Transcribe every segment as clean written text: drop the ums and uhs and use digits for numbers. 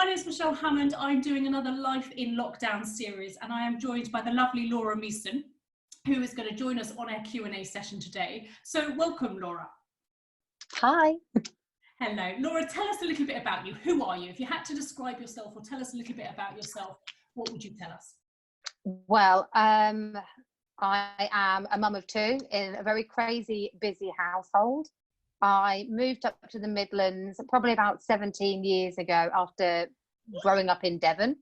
name's Michelle Hammond. I'm doing another Life in Lockdown series, and I am joined by the lovely Laura Meeson, who is going to join us on our Q&A session today. So welcome, Laura. Hi. Hello. Laura, tell us a little bit about you. Who are you? If you had to describe yourself or tell us a little bit about yourself, what would you tell us? Well, I am a mum of two in a very crazy, busy household. I moved up to the Midlands probably about 17 years ago after growing up in Devon.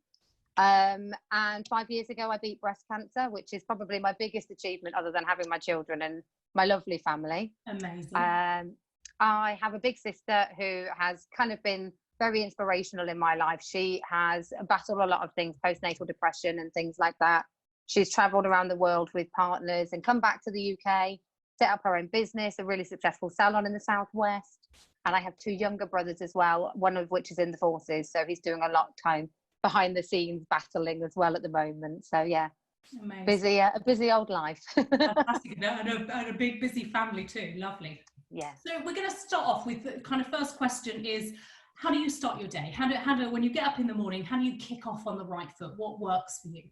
And 5 years ago, I beat breast cancer, which is probably my biggest achievement other than having my children and my lovely family. Amazing. I have a big sister who has kind of been very inspirational in my life. She has battled a lot of things, postnatal depression and things like that. She's traveled around the world with partners and come back to the UK, set up her own business, a really successful salon in the southwest. And I have two younger brothers as well, one of which is in the forces, so he's doing a lot of time behind the scenes battling as well at the moment. So yeah, amazing. A busy old life. Fantastic. And a big busy family too. Lovely. Yeah. So we're going to start off with the kind of first question is, how do you start your day? How do when you get up in the morning, how do you kick off on the right foot? What works for you?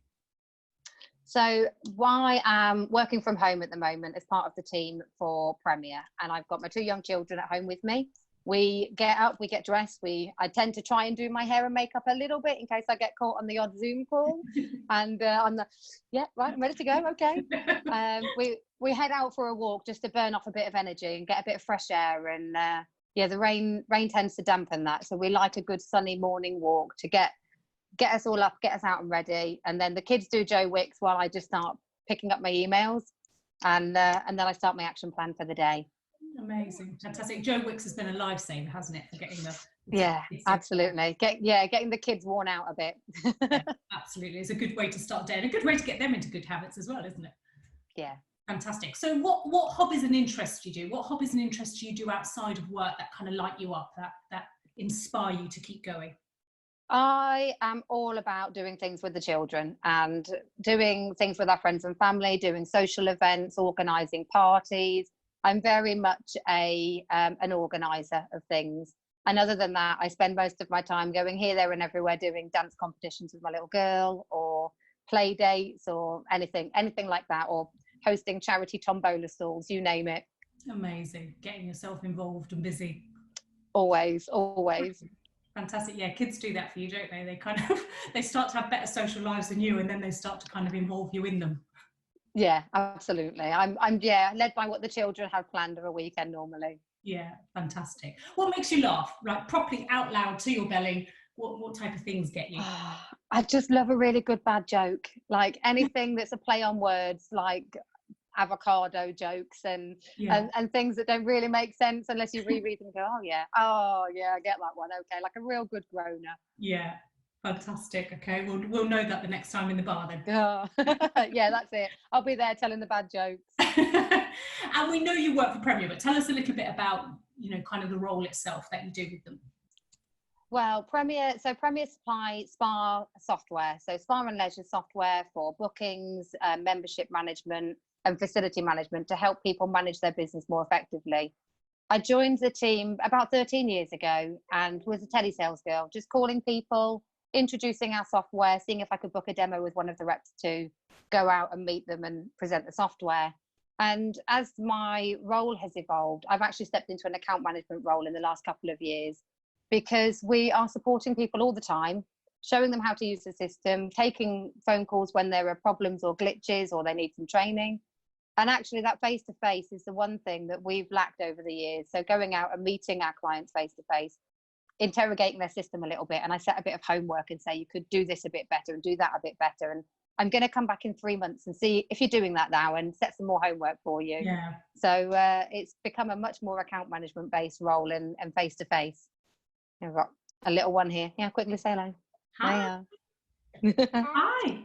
So I am working from home at the moment as part of the team for Premier, and I've got my two young children at home with me. We get up, we get dressed. I tend to try and do my hair and makeup a little bit in case I get caught on the odd Zoom call. And I'm I'm ready to go. Okay. We head out for a walk just to burn off a bit of energy and get a bit of fresh air. And the rain tends to dampen that, so we like a good sunny morning walk to get us all up, get us out and ready. And then the kids do Joe Wicks while I just start picking up my emails, and then I start my action plan for the day. Amazing, fantastic. Joe Wicks has been a lifesaver, hasn't it, for getting the absolutely. Getting the kids worn out a bit. Yeah, absolutely. It's a good way to start the day and a good way to get them into good habits as well, isn't it? Yeah. Fantastic. So what hobbies and interests do you do? What hobbies and interests do you do outside of work that kind of light you up, that inspire you to keep going? I am all about doing things with the children and doing things with our friends and family, doing social events, organising parties. I'm very much an organiser of things. And other than that, I spend most of my time going here, there and everywhere doing dance competitions with my little girl, or play dates, or anything like that, or hosting charity tombola stalls, you name it. Amazing. Getting yourself involved and busy. Always. Fantastic. Yeah, kids do that for you, don't they? They start to have better social lives than you, and then they start to kind of involve you in them. Yeah, absolutely. I'm led by what the children have planned of a weekend normally. Yeah, fantastic. What makes you laugh, like properly out loud to your belly? What type of things get you? I just love a really good bad joke, like anything that's a play on words, like avocado jokes and things that don't really make sense unless you reread them and go, oh yeah, I get that one. Okay, like a real good groaner. Yeah, fantastic. Okay, we'll know that the next time in the bar then. Yeah, that's it. I'll be there telling the bad jokes. And we know you work for Premier, but tell us a little bit about kind of the role itself that you do with them. Well, Premier supply spa software, so spa and leisure software for bookings, membership management and facility management to help people manage their business more effectively. I joined the team about 13 years ago and was a telesales girl, just calling people, introducing our software, seeing if I could book a demo with one of the reps to go out and meet them and present the software. And as my role has evolved, I've actually stepped into an account management role in the last couple of years, because we are supporting people all the time, showing them how to use the system, taking phone calls when there are problems or glitches or they need some training. And actually that face-to-face is the one thing that we've lacked over the years. So going out and meeting our clients face-to-face, interrogating their system a little bit. And I set a bit of homework and say, you could do this a bit better and do that a bit better. And I'm going to come back in 3 months and see if you're doing that now and set some more homework for you. Yeah. So it's become a much more account management based role and face-to-face. I've got a little one here. Yeah, quickly say hello. Hi. Hi.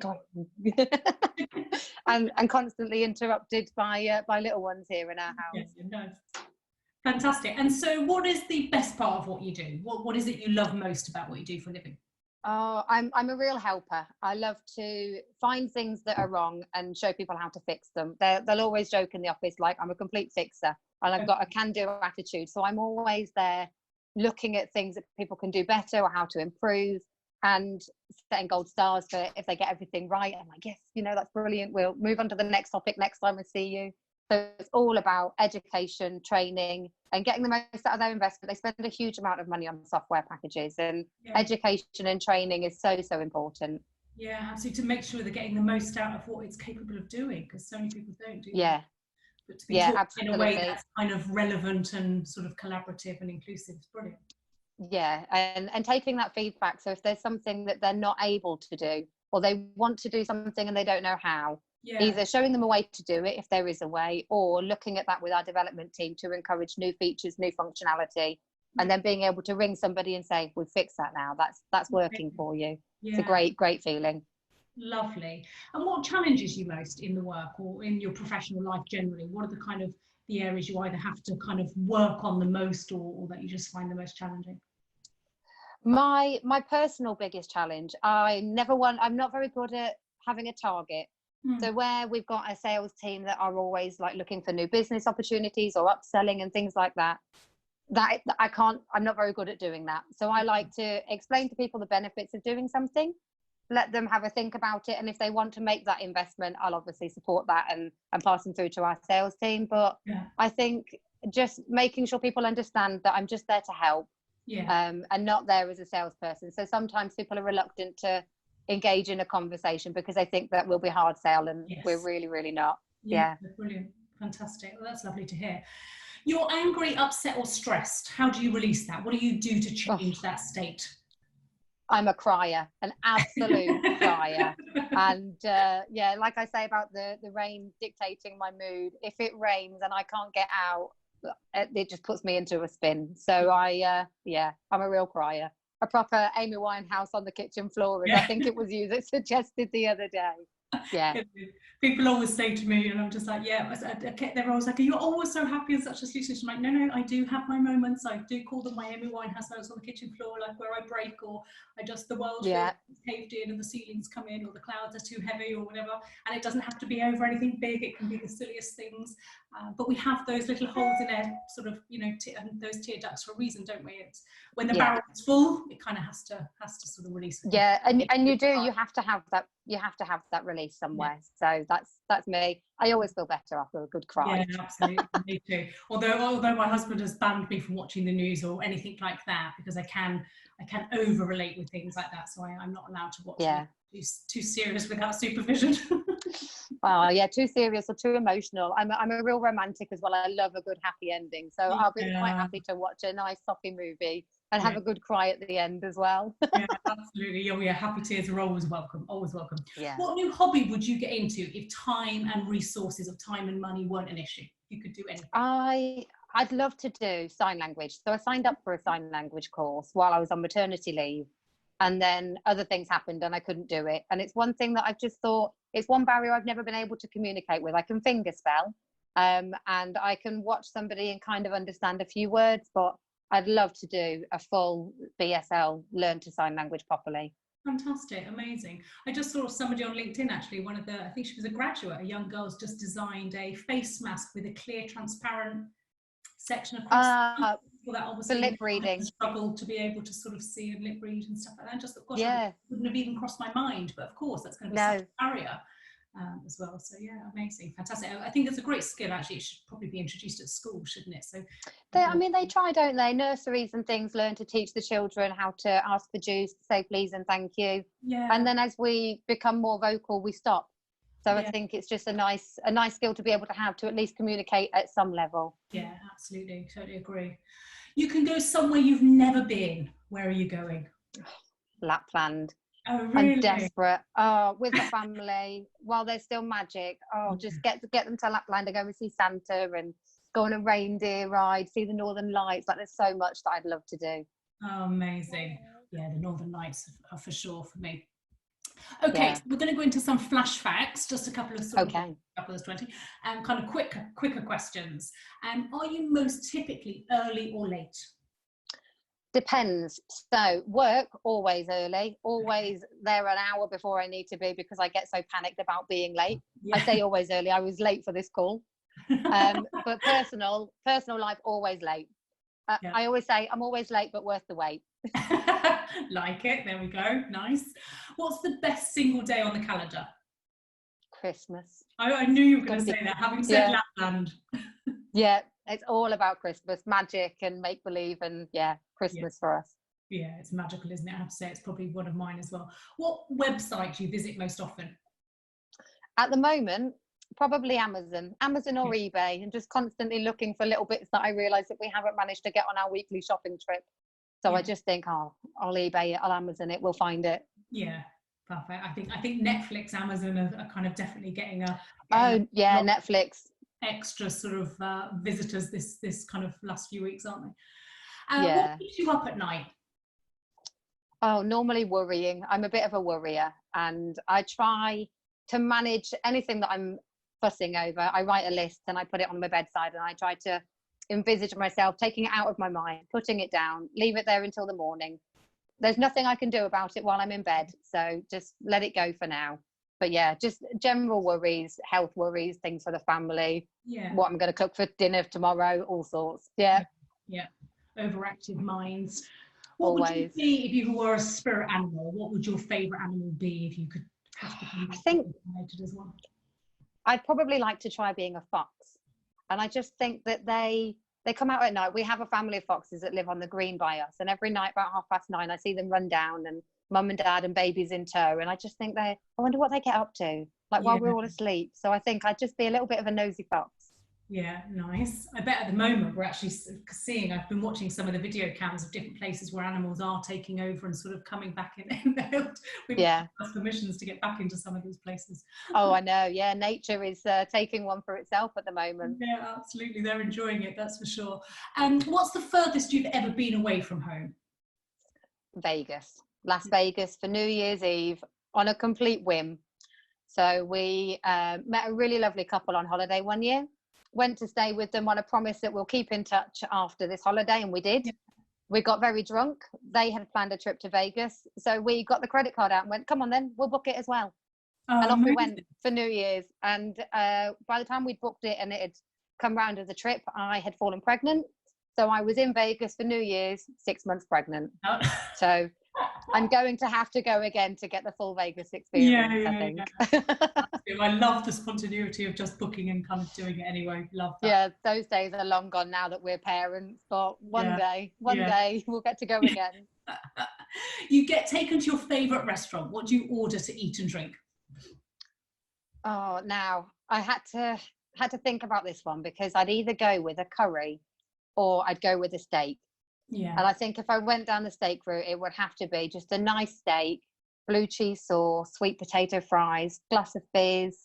and constantly interrupted by little ones here in our house. Yes, nice. Fantastic. And so what is the best part of what you do? What is it you love most about what you do for a living? Oh, I'm a real helper. I love to find things that are wrong and show people how to fix them. They'll always joke in the office like I'm a complete fixer and I've got a can-do attitude. So I'm always there looking at things that people can do better or how to improve. and setting gold stars for if they get everything right. I'm like, yes, that's brilliant. We'll move on to the next topic next time I see you. So it's all about education, training, and getting the most out of their investment. They spend a huge amount of money on software packages, and education and training is so, so important. Yeah, absolutely, to make sure they're getting the most out of what it's capable of doing, because so many people don't do that. But to be taught absolutely. in a way that's kind of relevant and sort of collaborative and inclusive is brilliant. Yeah, and taking that feedback. So if there's something that they're not able to do, or they want to do something and they don't know how, either showing them a way to do it if there is a way, or looking at that with our development team to encourage new features, new functionality, and then being able to ring somebody and say, we've fixed that now, that's working for you. It's a great feeling. Lovely. And what challenges you most in the work or in your professional life generally? What are the kind of the areas you either have to kind of work on the most, or that you just find the most challenging? My personal biggest challenge, I'm not very good at having a target. So where we've got a sales team that are always like looking for new business opportunities or upselling and things like that, I'm not very good at doing that. So I like to explain to people the benefits of doing something, let them have a think about it, and if they want to make that investment, I'll obviously support that and pass them through to our sales team. But I think just making sure people understand that I'm just there to help, and not there as a salesperson. So sometimes people are reluctant to engage in a conversation because they think that we'll be hard sell, and we're really, really not. Brilliant, fantastic. Well, that's lovely to hear. You're angry, upset, or stressed. How do you release that? What do you do to change that state? I'm a crier, an absolute crier. And like I say about the rain dictating my mood, if it rains and I can't get out, it just puts me into a spin. So I'm a real crier. A proper Amy Winehouse on the kitchen floor, as I think it was you that suggested the other day. People always say to me, and I'm just like, they're always like, are you always so happy and such a solution? I'm like, no, I do have my moments. I do call them my Amy Winehouse moments on the kitchen floor, like where I break, or I just, the world feels caved in and the ceilings come in, or the clouds are too heavy, or whatever. And it doesn't have to be over anything big. It can be the silliest things. But we have those little holes in there, sort of, and those tear ducts for a reason, don't we? It's when the barrel is full, it kind of has to sort of release. And you have to have that. You have to have that release somewhere. So that's me. I always feel better after a good cry. Yeah, absolutely. Me too. Although my husband has banned me from watching the news or anything like that, because I can over relate with things like that. So I'm not allowed to watch too serious without supervision. Too serious or too emotional. I'm a real romantic as well. I love a good happy ending. So I'll be quite happy to watch a nice soppy movie and have a good cry at the end as well. Absolutely. Happy tears are always welcome. Yeah. What new hobby would you get into if time and resources of time and money weren't an issue? You could do anything. I'd love to do sign language. So I signed up for a sign language course while I was on maternity leave, and then other things happened and I couldn't do it. And it's one thing that I've just thought, it's one barrier I've never been able to communicate with. I can finger spell, and I can watch somebody and kind of understand a few words, but I'd love to do a full BSL, learn to sign language properly. Fantastic, amazing. I just saw somebody on LinkedIn, actually, I think she was a graduate, a young girl's just designed a face mask with a clear, transparent section across for that, obviously, for lip reading. Struggle to be able to sort of see and lip read and stuff like that. I just thought, gosh, it wouldn't have even crossed my mind, but of course, that's going to be such a barrier. As well. So amazing, fantastic. I think it's a great skill. Actually, it should probably be introduced at school, shouldn't it? So they try, don't they? Nurseries and things learn to teach the children how to ask for juice, say please and thank you. And then as we become more vocal, we stop. So I think it's just a nice skill to be able to have, to at least communicate at some level. Yeah, absolutely, totally agree. You can go somewhere you've never been. Where are you going? Lapland. Oh, really? I'm desperate. With the family, while there's still magic. Just get them to Lapland and go and see Santa and go on a reindeer ride, see the Northern Lights. Like, there's so much that I'd love to do. Oh, amazing. Yeah, the Northern Lights are for sure for me. Okay, so we're going to go into some flash facts, just a couple of couple of 20, and kind of quicker questions. Are you most typically early or late? Depends. So work, always early, always there an hour before I need to be, because I get so panicked about being late. I say always early. I was late for this call. But personal life, always late. I always say I'm always late, but worth the wait. Like it. There we go. Nice. What's the best single day on the calendar? Christmas. I knew you were going Gotta to be, say that, having said yeah, Lapland. yeah. It's all about Christmas, magic and make believe, and yeah, Yeah, Christmas for us. yeah, it's magical, isn't it? I have to say, it's probably one of mine as well. What website do you visit most often? At the moment, probably Amazon or Yeah, eBay, and just constantly looking for little bits that I realise that we haven't managed to get on our weekly shopping trip. So I yeah, just think, oh, I'll eBay it, I'll Amazon it, we'll find it. yeah. Perfect. I think Netflix, Amazon are kind of definitely getting a Oh yeah, lot Netflix. extra sort of visitors this kind of last few weeks, aren't they? What Yeah. keeps you up at night? Oh, normally worrying. I'm a bit of a worrier, and I try to manage anything that I'm fussing over. I write a list and I put it on my bedside, and I try to envisage myself taking it out of my mind, putting it down, leave it there until the morning. There's nothing I can do about it while I'm in bed, so just let it go for now. But yeah, just general worries, health worries, things for the family, Yeah, what I'm going to cook for dinner tomorrow, all sorts. Yeah, yeah. Overactive minds. What would you always. be if you were a spirit animal? What would your favourite animal be if you could have to become I think related as well? I'd probably like to try being a fox. And I just think that they come out at night. We have a family of foxes that live on the green by us, and every night about 9:30, I see them run down, and mum and dad and babies in tow. And I just think I wonder what they get up to, like Yeah, while we're all asleep. So I think I'd just be a little bit of a nosy fox. yeah, nice. I bet at the moment we're actually seeing, I've been watching some of the video cams of different places where animals are taking over and sort of coming back in. We've Yeah. got permissions to get back into some of these places. Oh, I know. Yeah, nature is taking one for itself at the moment. Yeah, absolutely. They're enjoying it, that's for sure. And what's the furthest you've ever been away from home? Vegas, Las Vegas for New Year's Eve on a complete whim. So we met a really lovely couple on holiday one year, went to stay with them on a promise that we'll keep in touch after this holiday, and we did. Yeah. We got very drunk. They had planned a trip to Vegas. So we got the credit card out and went, come on then, we'll book it as well. And off we went Amazing. for New Year's. And by the time we'd booked it and it had come round of the trip, I had fallen pregnant. So I was in Vegas for New Year's, 6 months pregnant. Oh. So I'm going to have to go again to get the full Vegas Yeah, experience, I think. yeah. I love the spontaneity of just booking and kind of doing it anyway. Love that. Yeah, those days are long gone now that we're parents, but one day we'll get to go again. You get taken to your favourite restaurant. What do you order to eat and drink? Oh, now I had to think about this one, because I'd either go with a curry or I'd go with a steak. Yeah. And I think if I went down the steak route, it would have to be just a nice steak, blue cheese sauce, sweet potato fries, glass of fizz,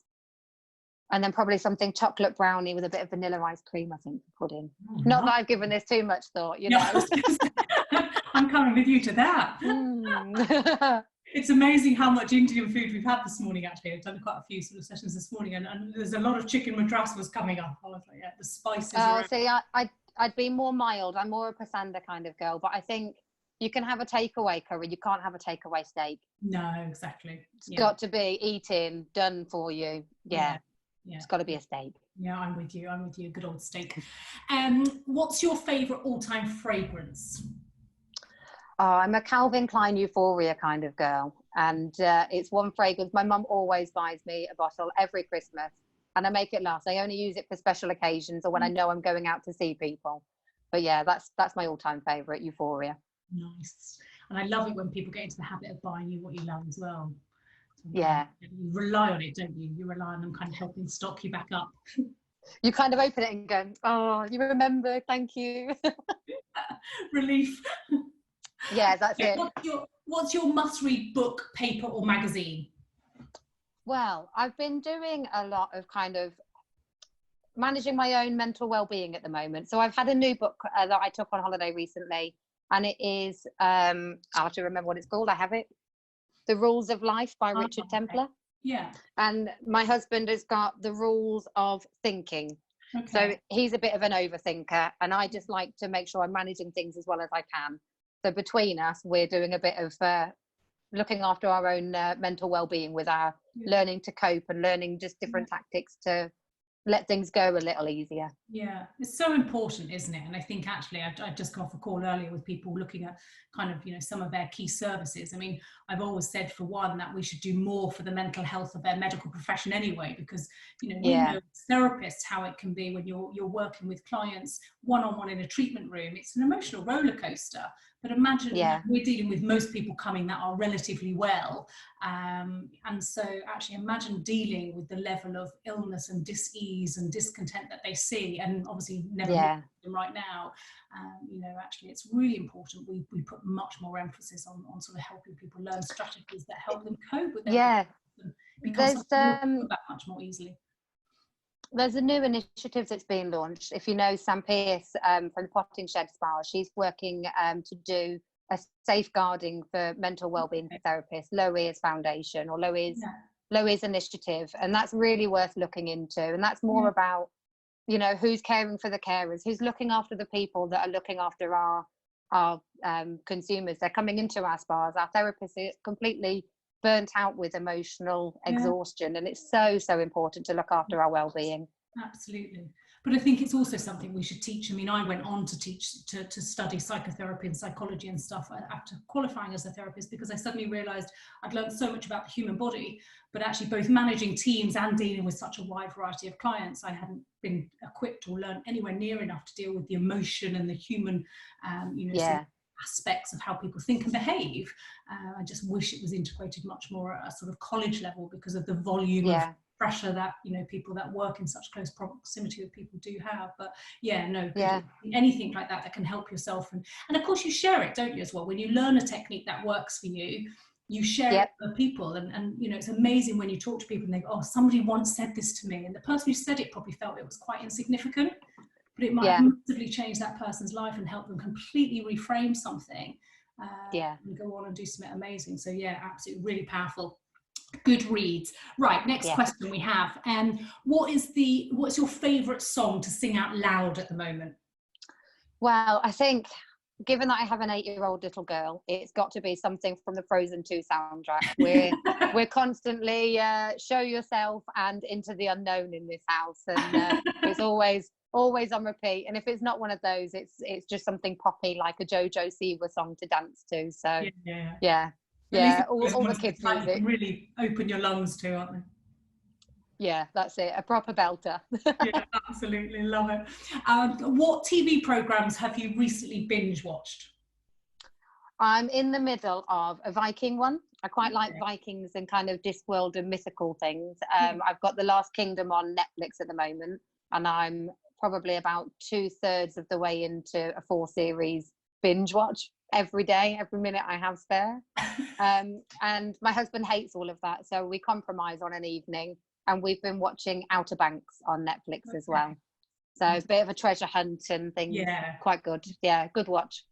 and then probably something chocolate brownie with a bit of vanilla ice cream, I think, to put in. Oh, Not nice. that I've given this too much thought, you No, know. I'm coming with you to that. Mm. It's amazing how much Indian food we've had this morning, actually. I've done quite a few sort of sessions this morning, and there's a lot of chicken madras was coming up. I was like, yeah, the spices are... See, I'd be more mild. I'm more a pasanda kind of girl, but I think you can have a takeaway curry. You can't have a takeaway steak. No, exactly. It's got to be eaten, done for you. Yeah. It's got to be a steak. Yeah, I'm with you. I'm with you. Good old steak. What's your favourite all-time fragrance? Oh, I'm a Calvin Klein Euphoria kind of girl. And it's one fragrance. My mum always buys me a bottle every Christmas, and I make it last. I only use it for special occasions or when I know I'm going out to see people. But yeah, that's my all-time favourite, Euphoria. Nice. And I love it when people get into the habit of buying you what you love as well. Yeah. You rely on it, don't you? You rely on them kind of helping stock you back up. You kind of open it and go, oh, you remember, thank you. Relief. Yeah, that's it. What's your must-read book, paper or magazine? Well, I've been doing a lot of kind of managing my own mental well-being at the moment. So I've had a new book that I took on holiday recently, and it is, I'll have to remember what it's called. I have it. The Rules of Life by Richard Templer. Yeah. And my husband has got The Rules of Thinking. Okay. So he's a bit of an overthinker, and I just like to make sure I'm managing things as well as I can. So between us, we're doing a bit of looking after our own mental well-being with our learning to cope and learning just different tactics to let things go a little easier. Yeah, it's so important, isn't it? And I think actually, I just got off a call earlier with people looking at kind of, some of their key services. I mean, I've always said, for one, that we should do more for the mental health of their medical profession anyway, because, we know as therapists how it can be when you're working with clients one-on-one in a treatment room. It's an emotional roller coaster. But imagine we're dealing with most people coming that are relatively well. And so actually imagine dealing with the level of illness and dis-ease and discontent that they see, and obviously never them right now. Actually it's really important we put much more emphasis on sort of helping people learn strategies that help them cope with their become that much more easily. There's a new initiative that's being launched. If you know Sam Pearce from the Potting Shed Spa, she's working to do a safeguarding for mental wellbeing for therapists, Low Ears Foundation, or Low Ears Initiative, and that's really worth looking into. And that's more about, who's caring for the carers, who's looking after the people that are looking after our consumers. They're coming into our spas. Our therapists are completely burnt out with emotional exhaustion, and it's so important to look after our well-being. Absolutely. But I think it's also something we should teach. I mean, I went on to teach, to study psychotherapy and psychology and stuff after qualifying as a therapist, because I suddenly realized I'd learned so much about the human body, but actually both managing teams and dealing with such a wide variety of clients, I hadn't been equipped or learned anywhere near enough to deal with the emotion and the human, sort of aspects of how people think and behave. I just wish it was integrated much more at a sort of college level, because of the volume of pressure that people that work in such close proximity with people do have. But anything like that can help yourself, and of course you share it, don't you, as well? When you learn a technique that works for you, you share it with people, and it's amazing when you talk to people and they go, oh, somebody once said this to me, and the person who said it probably felt it was quite insignificant, but it might have massively changed that person's life and help them completely reframe something, and go on and do something amazing. So absolutely, really powerful. Good reads. Right, next question we have. What's your favourite song to sing out loud at the moment? Well, I think, given that I have an 8-year-old little girl, it's got to be something from the Frozen 2 soundtrack. We're constantly Show Yourself and Into the Unknown in this house, and it's always on repeat. And if it's not one of those, it's just something poppy, like a JoJo Siwa song to dance to. So all the kids' music. Really open your lungs to, aren't they? Yeah, that's it. A proper belter. Yeah, absolutely. Love it. What TV programmes have you recently binge watched? I'm in the middle of a Viking one. I quite like Vikings and kind of Discworld and mythical things. I've got The Last Kingdom on Netflix at the moment, and I'm probably about 2/3 of the way into a 4-series binge watch every day, every minute I have spare. And my husband hates all of that, so we compromise on an evening, and we've been watching Outer Banks on Netflix as well. So a bit of a treasure hunt and things. Quite good. Yeah, good watch.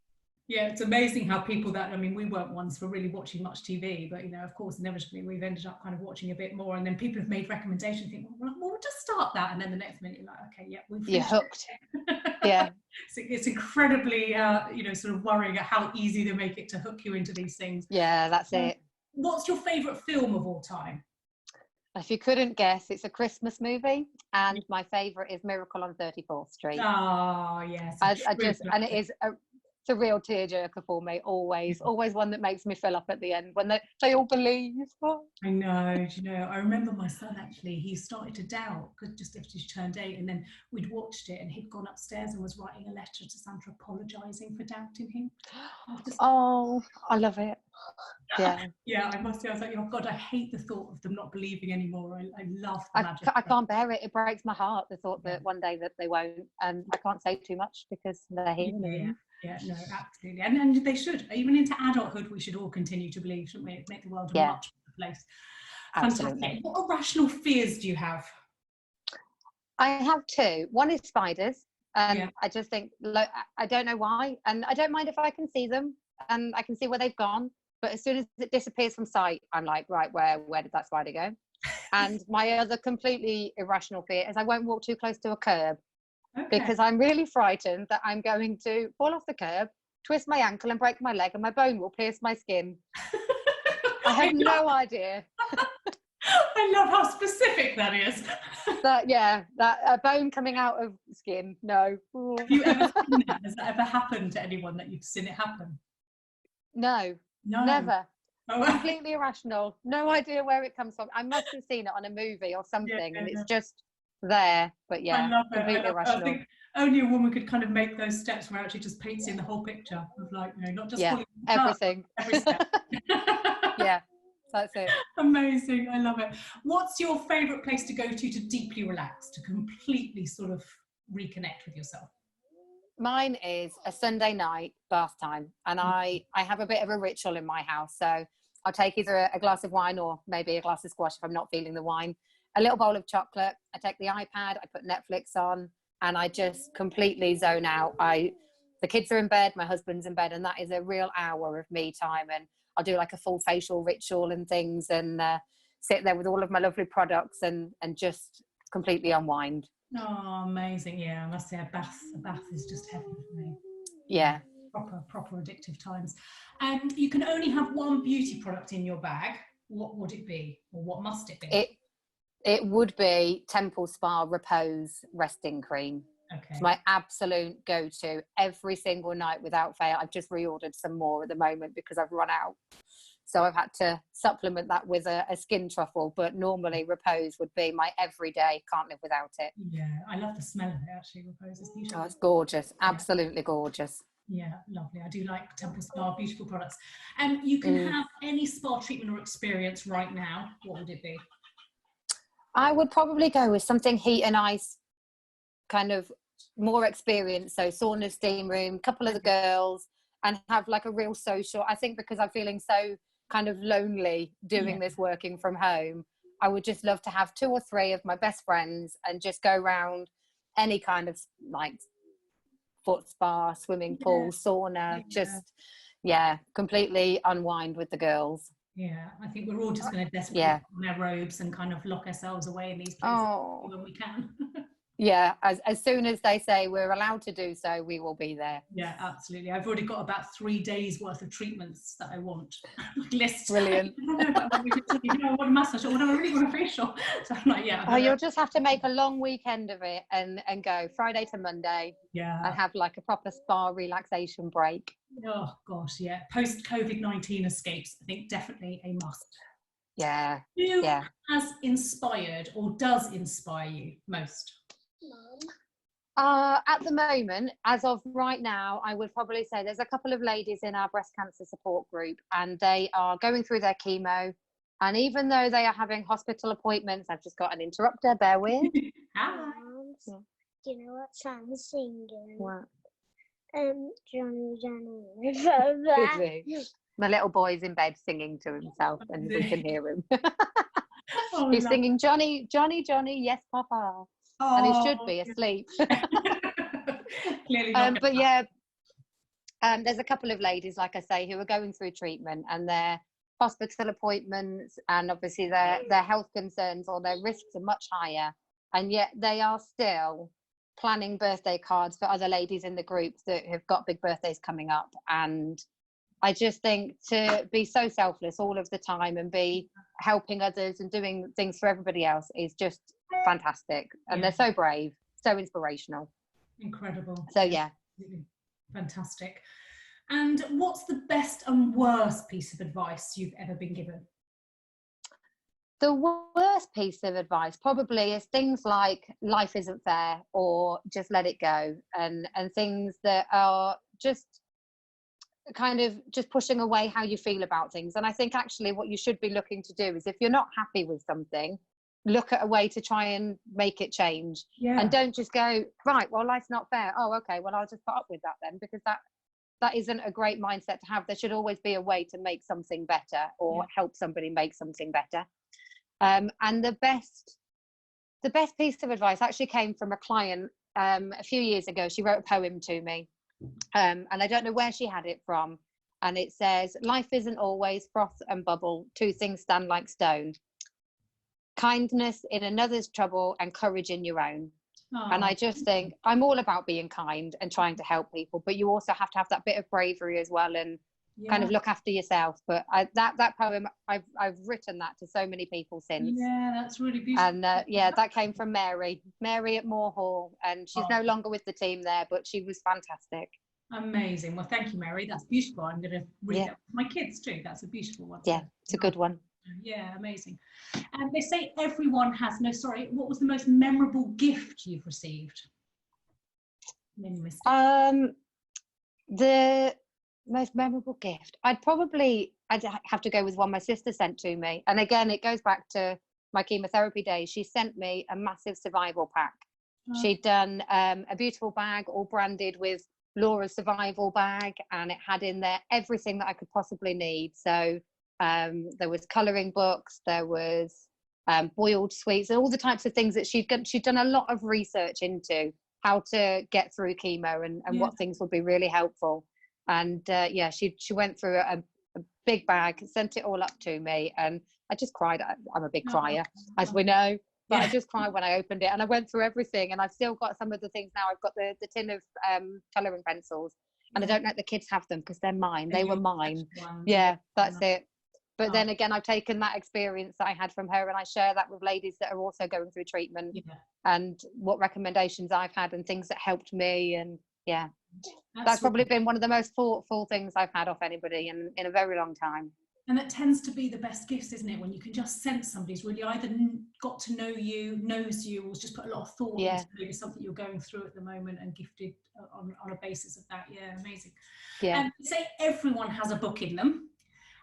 Yeah, it's amazing how people that, I mean, we weren't ones for really watching much TV, but of course, inevitably we've ended up kind of watching a bit more, and then people have made recommendations, think, well, we'll just start that, and then the next minute you're like, okay, you're hooked. Yeah. It's incredibly, sort of worrying at how easy they make it to hook you into these things. Yeah, that's it. What's your favourite film of all time? If you couldn't guess, it's a Christmas movie, and my favourite is Miracle on 34th Street. Oh, yes. And it is it's a real tearjerker for me, always one that makes me fill up at the end when they all believe. I know, I remember my son, actually, he started to doubt just after he turned 8, and then we'd watched it and he'd gone upstairs and was writing a letter to Sandra apologising for doubting him. Oh, I love it. Yeah, I must say, I was like, oh God, I hate the thought of them not believing anymore. I love the magic. I can't bear it. It breaks my heart, the thought that one day that they won't, and I can't say too much because they're here. Yeah, no, absolutely. And they should. Even into adulthood, we should all continue to believe, shouldn't we? Make the world a much better place. Absolutely. Fantastic. What irrational fears do you have? I have 2. One is spiders. I just think, I don't know why. And I don't mind if I can see them and I can see where they've gone. But as soon as it disappears from sight, I'm like, right, where did that spider go? And my other completely irrational fear is I won't walk too close to a curb. Because I'm really frightened that I'm going to fall off the curb, twist my ankle and break my leg, and my bone will pierce my skin. I have no idea. I love how specific that is. That a bone coming out of skin. No. Have you ever seen that? Has that ever happened to anyone that you've seen it happen? No, No. never. Oh. Completely irrational. No idea where it comes from. I must have seen it on a movie or something, and it's just there. But I love it. completely irrational. I think only a woman could kind of make those steps where it actually just paints in the whole picture of, like, you know, not just everything. every step. Yeah, that's it. Amazing. I love it. What's your favourite place to go to deeply relax, to completely sort of reconnect with yourself? Mine is a Sunday night bath time, and I have a bit of a ritual in my house. So I'll take either a glass of wine or maybe a glass of squash if I'm not feeling the wine, a little bowl of chocolate. I take the iPad, I put Netflix on, and I just completely zone out. The kids are in bed, my husband's in bed, and that is a real hour of me time. And I'll do like a full facial ritual and things, and sit there with all of my lovely products and just completely unwind. Oh, amazing. Yeah, I must say a bath is just heaven for me. Yeah. Proper addictive times. And you can only have one beauty product in your bag. What would it be, or what must it be? It would be Temple Spa Repose Resting Cream. Okay. It's my absolute go-to every single night without fail. I've just reordered some more at the moment because I've run out. So I've had to supplement that with a skin truffle, but normally Repose would be my everyday, can't live without it. Yeah, I love the smell of it actually. Repose is beautiful. Oh, it's gorgeous. Absolutely gorgeous. Yeah, lovely. I do like Temple Spa, beautiful products. And you can have any spa treatment or experience right now. What would it be? I would probably go with something heat and ice, kind of more experience. So sauna, steam room, couple of the girls, and have like a real social. I think because I'm feeling so kind of lonely doing this working from home, I would just love to have 2 or 3 of my best friends and just go around any kind of like foot spa, swimming pool, sauna, just completely unwind with the girls. Yeah, I think we're all just going to desperately put on our robes and kind of lock ourselves away in these places when we can. Yeah, as soon as they say we're allowed to do so, we will be there. Yeah, absolutely. I've already got about 3 days worth of treatments that I want. List. Brilliant. I want a massage, or I really want a facial. So I'm like, you'll just have to make a long weekend of it and go Friday to Monday. Yeah. And have like a proper spa relaxation break. Oh gosh, yeah. Post COVID-19 escapes, I think definitely a must. Yeah. Who has inspired or does inspire you most? At the moment, as of right now, I would probably say there's a couple of ladies in our breast cancer support group, and they are going through their chemo. And even though they are having hospital appointments, I've just got an interrupter, bear with. Hi. Do you know what song I'm singing? What? Johnny. My little boy's in bed singing to himself, and we can hear him. He's singing, Johnny, Johnny, Johnny, yes, Papa. And he should be asleep. Clearly not. But there's a couple of ladies, like I say, who are going through treatment, and their hospital appointments and obviously their health concerns or their risks are much higher, and yet they are still planning birthday cards for other ladies in the group that have got big birthdays coming up. And I just think to be so selfless all of the time and be helping others and doing things for everybody else is just fantastic. And they're so brave, so inspirational. Incredible. So yeah. Fantastic. And what's the best and worst piece of advice you've ever been given? The worst piece of advice probably is things like life isn't fair, or just let it go, and things that are just kind of just pushing away how you feel about things. And I think actually what you should be looking to do is, if you're not happy with something, look at a way to try and make it change. And don't just go, right, well, life's not fair. Oh, okay, well, I'll just put up with that then, because that isn't a great mindset to have. There should always be a way to make something better, or help somebody make something better. And the best piece of advice actually came from a client a few years ago. She wrote a poem to me, and I don't know where she had it from. And it says, life isn't always froth and bubble, 2 things stand like stone. Kindness in another's trouble and courage in your own. And I just think I'm all about being kind and trying to help people, but you also have to have that bit of bravery as well, and kind of look after yourself. But that poem, I've written that to so many people since. Yeah, that's really beautiful. And that came from Mary at Moore Hall, and she's no longer with the team there, but she was fantastic. Amazing. Well, thank you, Mary. That's beautiful. I'm going to read that with my kids too. That's a beautiful one. Yeah, it's a good one. Yeah, amazing. And they say everyone has what was the most memorable gift you've received? The most memorable gift, I'd have to go with one my sister sent to me. And again, it goes back to my chemotherapy days. She sent me a massive survival pack. She'd done a beautiful bag all branded with Laura's survival bag, and it had in there everything that I could possibly need. So there was colouring books, there was boiled sweets, and all the types of things that she'd done a lot of research into how to get through chemo and what things would be really helpful. And she went through a big bag, sent it all up to me, and I just cried. I'm a big crier, as we know, but I just cried when I opened it, and I went through everything, and I've still got some of the things now. I've got the tin of colouring pencils, and I don't let the kids have them because they're mine. They were mine. Yeah, that's it. But then again, I've taken that experience that I had from her, and I share that with ladies that are also going through treatment, and what recommendations I've had and things that helped me. And that's probably been one of the most thoughtful things I've had off anybody in a very long time. And that tends to be the best gifts, isn't it? When you can just sense somebody's really either got to know you, knows you, or just put a lot of thought into maybe something you're going through at the moment, and gifted on a basis of that. Yeah, amazing. Yeah. Say everyone has a book in them.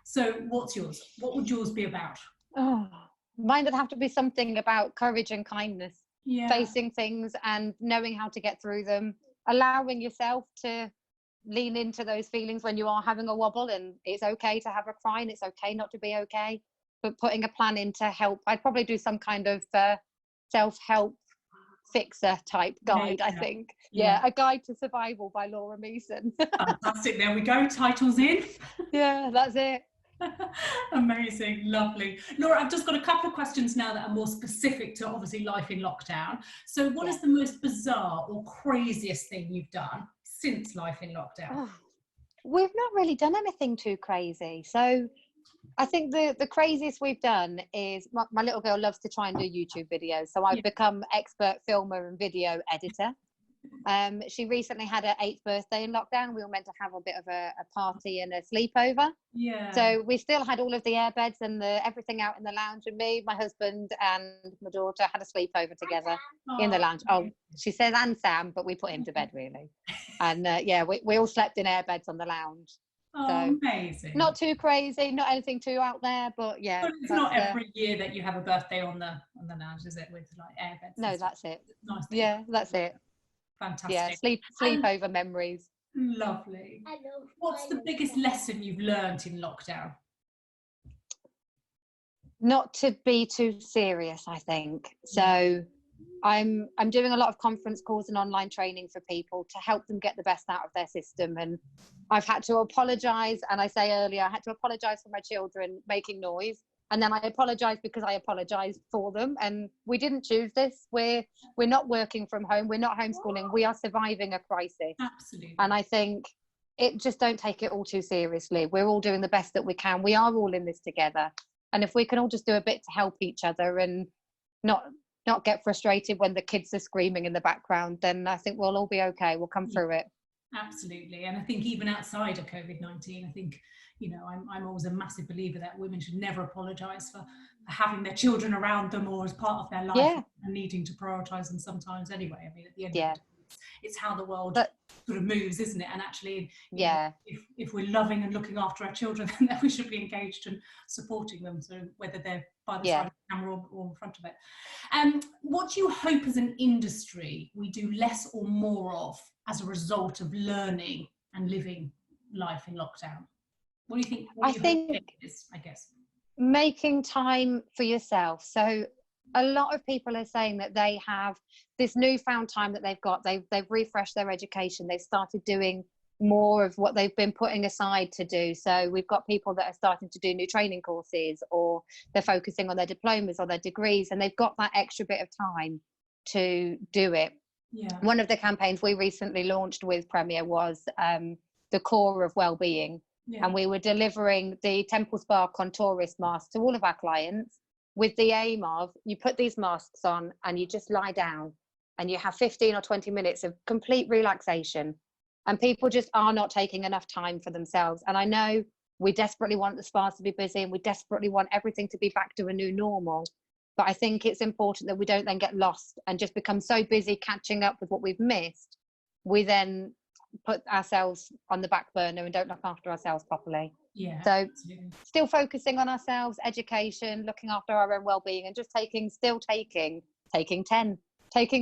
So what's yours? What would yours be about? Oh, mine would have to be something about courage and kindness, facing things and knowing how to get through them, allowing yourself to lean into those feelings when you are having a wobble, and it's okay to have a cry and it's okay not to be okay, but putting a plan in to help. I'd probably do some kind of self-help fixer type guide, I think. A guide to survival by Laura Meeson. Fantastic, there we go, titles in. Yeah, that's it. Amazing, lovely. Laura, I've just got a couple of questions now that are more specific to obviously life in lockdown. So what is the most bizarre or craziest thing you've done since life in lockdown? We've not really done anything too crazy. So I think the craziest we've done is my little girl loves to try and do YouTube videos. So I've become expert filmer and video editor. She recently had her 8th birthday in lockdown. We were meant to have a bit of a party and a sleepover. So we still had all of the airbeds and everything out in the lounge, and me, my husband and my daughter had a sleepover together in the lounge. Oh, she says and Sam, but we put him to bed really. And we all slept in airbeds on the lounge. So amazing. Not too crazy, not anything too out there, but But it's not every year that you have a birthday on the lounge, is it? With like airbeds. No, that's it. Nice. That's it. Fantastic. Yeah, sleepover memories. Lovely. What's the biggest lesson you've learned in lockdown? Not to be too serious, I think. So I'm doing a lot of conference calls and online training for people to help them get the best out of their system. And I've had to apologise, and I say earlier, I had to apologise for my children making noise. And then I apologise because I apologised for them. And we didn't choose this. We're not working from home. We're not homeschooling. We are surviving a crisis. Absolutely. And I think just don't take it all too seriously. We're all doing the best that we can. We are all in this together. And if we can all just do a bit to help each other and not get frustrated when the kids are screaming in the background, then I think we'll all be okay. We'll come through it. Absolutely. And I think even outside of COVID-19, I think, I'm always a massive believer that women should never apologise for having their children around them or as part of their life and needing to prioritise them sometimes anyway. I mean, at the end of the day, it's how the world sort of moves, isn't it? And actually, if we're loving and looking after our children, then we should be engaged and supporting them. So whether they're by the side of the camera or in front of it. What do you hope as an industry we do less or more of as a result of learning and living life in lockdown? What do you think? I think it is, I guess. Making time for yourself. So a lot of people are saying that they have this newfound time that they've got. They've refreshed their education. They've started doing more of what they've been putting aside to do. So we've got people that are starting to do new training courses, or they're focusing on their diplomas or their degrees, and they've got that extra bit of time to do it. One of the campaigns we recently launched with Premier was the core of well-being. and we were delivering the Temple Spa Contourist mask to all of our clients with the aim of, you put these masks on and you just lie down and you have 15 or 20 minutes of complete relaxation. And people just are not taking enough time for themselves. And I know we desperately want the spas to be busy and we desperately want everything to be back to a new normal. But I think it's important that we don't then get lost and just become so busy catching up with what we've missed. We then put ourselves on the back burner and don't look after ourselves properly. Yeah. So Absolutely. still focusing on ourselves, education, looking after our own well-being, and just taking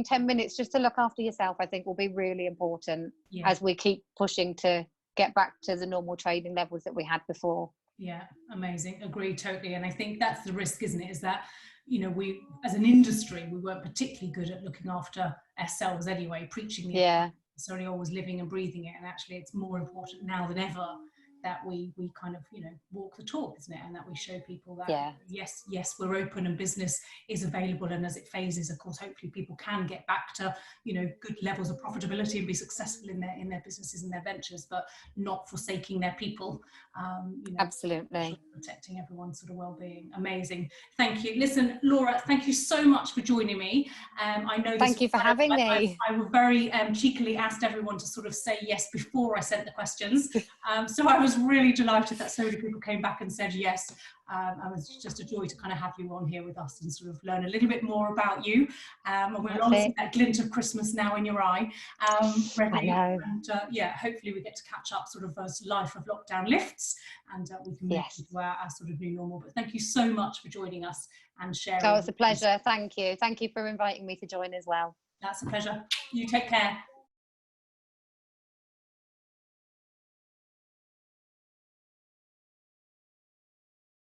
10 minutes just to look after yourself, I think will be really important as we keep pushing to get back to the normal trading levels that we had before. Yeah, amazing. Agree totally. And I think that's the risk, isn't it? Is that, you know, we as an industry, we weren't particularly good at looking after ourselves anyway, preaching it, necessarily always living and breathing it. And actually it's more important now than ever that we kind of, you know, walk the talk, isn't it? And that we show people that yes, we're open and business is available. And as it phases, of course, hopefully people can get back to, you know, good levels of profitability and be successful in their businesses and their ventures, but not forsaking their people. You know, absolutely. Protecting everyone's sort of well-being. Amazing. Thank you. Listen, Laura, thank you so much for joining me. I know. Thank you for having me. I very cheekily asked everyone to sort of say yes before I sent the questions. So I was really delighted that so many people came back and said yes. It was just a joy to kind of have you on here with us and sort of learn a little bit more about you. And we're on to that glint of Christmas now in your eye. Ready. And hopefully we get to catch up sort of as life of lockdown lifts and we can move into our sort of new normal. But thank you so much for joining us and sharing. Oh, it's a pleasure. Thank you. Thank you for inviting me to join as well. That's a pleasure. You take care.